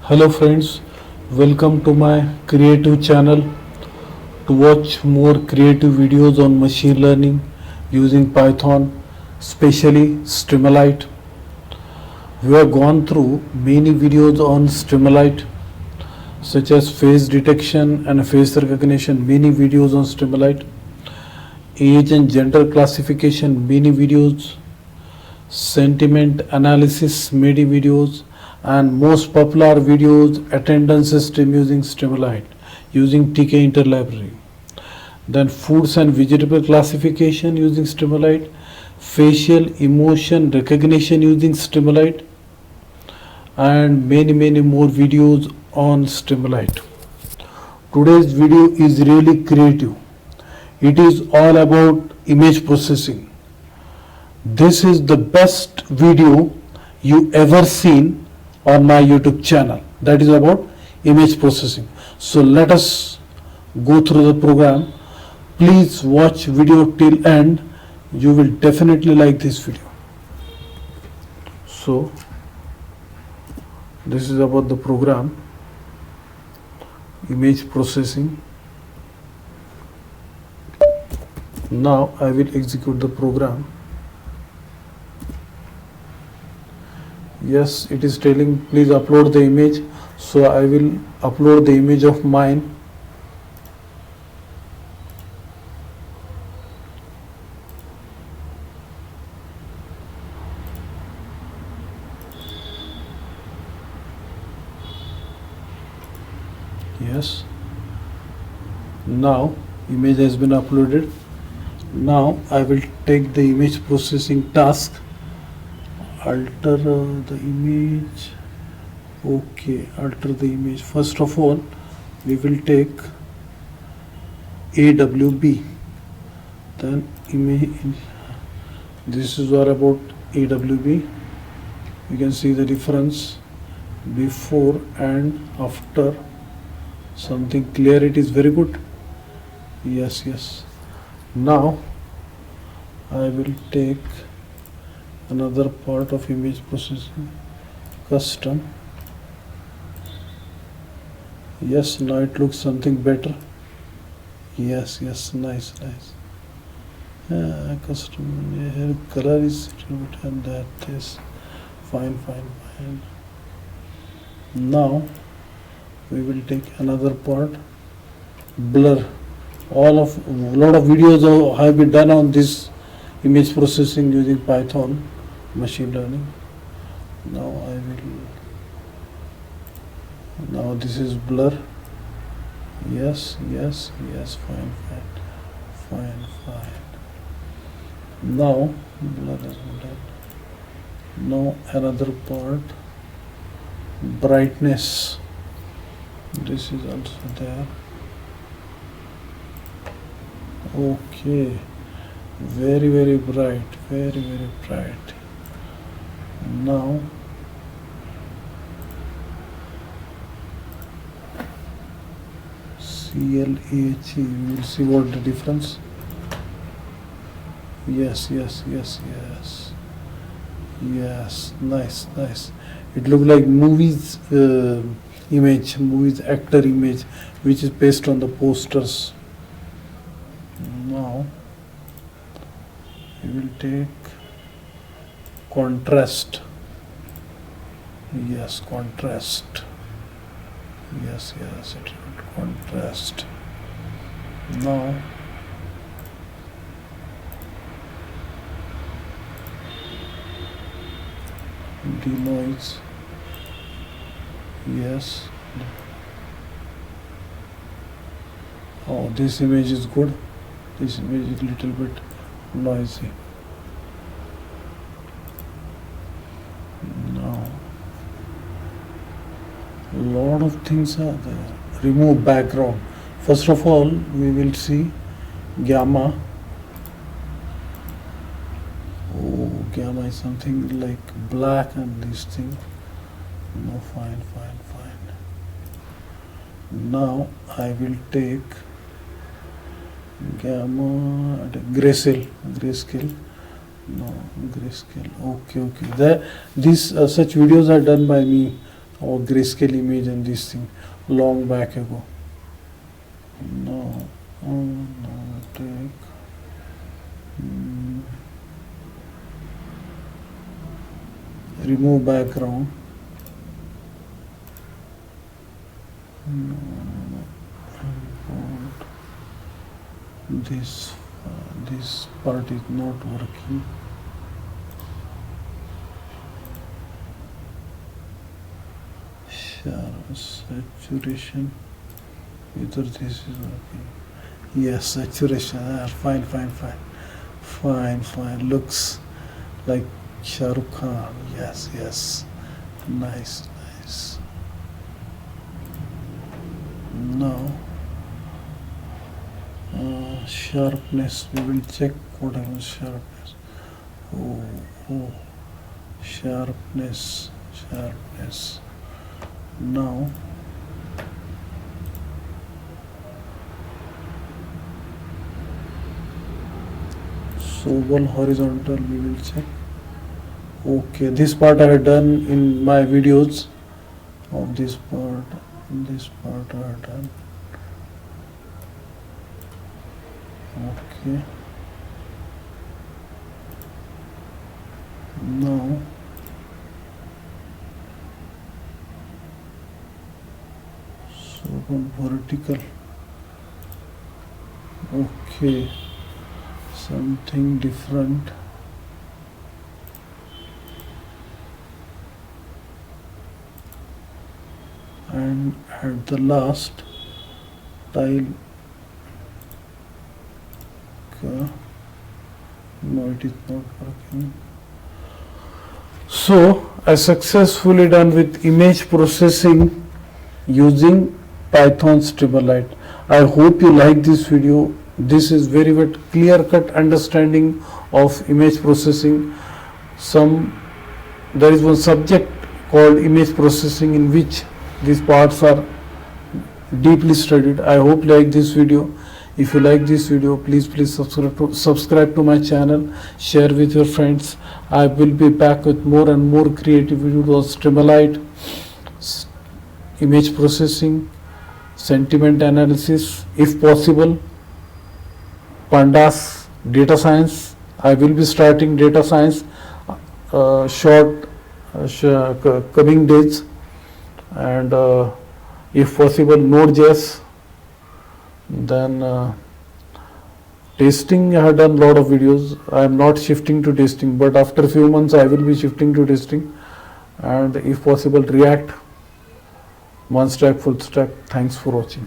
Hello friends, welcome to my creative channel. To watch more creative videos on machine learning using Python, especially Streamlit. We have gone through many videos on Streamlit such as face detection and face recognition, many videos on Streamlit, age and gender classification, many videos, sentiment analysis, many videos, and most popular videos attendance system using Streamlit using TK interlibrary. Then foods and vegetable classification using Streamlit, facial emotion recognition using Streamlit, and many more videos on Streamlit. Today's video is really creative. It is all about image processing. This is the best video you ever seen on my YouTube channel. That is about image processing. So let us go through the program. Please watch video till end. You will definitely like this video. So this is about the program, image processing. Now I will execute the program. Yes, it is telling please upload the image, so I will upload the image of mine. Yes, now image has been uploaded. Now I will take the image processing task, alter the image. Okay, alter the image. First of all, we will take AWB, then image. This is all about AWB. You can see the difference before and after. Something clear, it is very good. Yes. Now I will take another part of image processing, custom. Yes, now it looks something better. Yes, nice. Custom here color is good and that is fine. Now we will take another part, blur. Lot of videos have been done on this image processing using Python machine learning. Now this is blur. Yes, fine. Now blur has been done. Now another part, brightness. This is also there. Okay, very bright, very bright. Now CLAH, we will see what the difference. Yes, nice. It looks like movies image, movies actor image, which is based on the posters. Now we will take contrast. Yes, contrast. Yes, it is contrast. Now denoise. Yes. Oh, this image is good. This image is little bit noisy. Now lot of things are there. Remove background. First of all, we will see gamma. Oh, gamma is something like black and this thing. No, fine. Now I will take gamma grayscale. No, grayscale. Okay. These such videos are done by me or grayscale image and this thing long back ago. Now take remove background. This part is not working. Saturation, either this is working. Yes, saturation. Fine. Looks like Shah Rukh Khan. Yes. Nice. Now sharpness, we will check what happens. Sharpness. Oh, sharpness. Now Sobal horizontal, we will check. Okay, this part I have done in my videos. Of this part I have done. Okay. Now Sobal vertical. Okay, something different. And at the last tile, no, it is not working. So I successfully done with image processing using Python Streamlit. I hope you like this video. This is very clear-cut understanding of image processing. There is one subject called image processing in which these parts are deeply studied. I hope you like this video. If you like this video, please subscribe to my channel, share with your friends. I will be back with more and more creative videos on Streamlit, image processing, sentiment analysis, if possible, pandas, data science. I will be starting data science coming days, and if possible Node.js. Then testing, I have done a lot of videos. I am not shifting to testing, but after a few months I will be shifting to testing, and if possible React, one stack, full stack. Thanks for watching.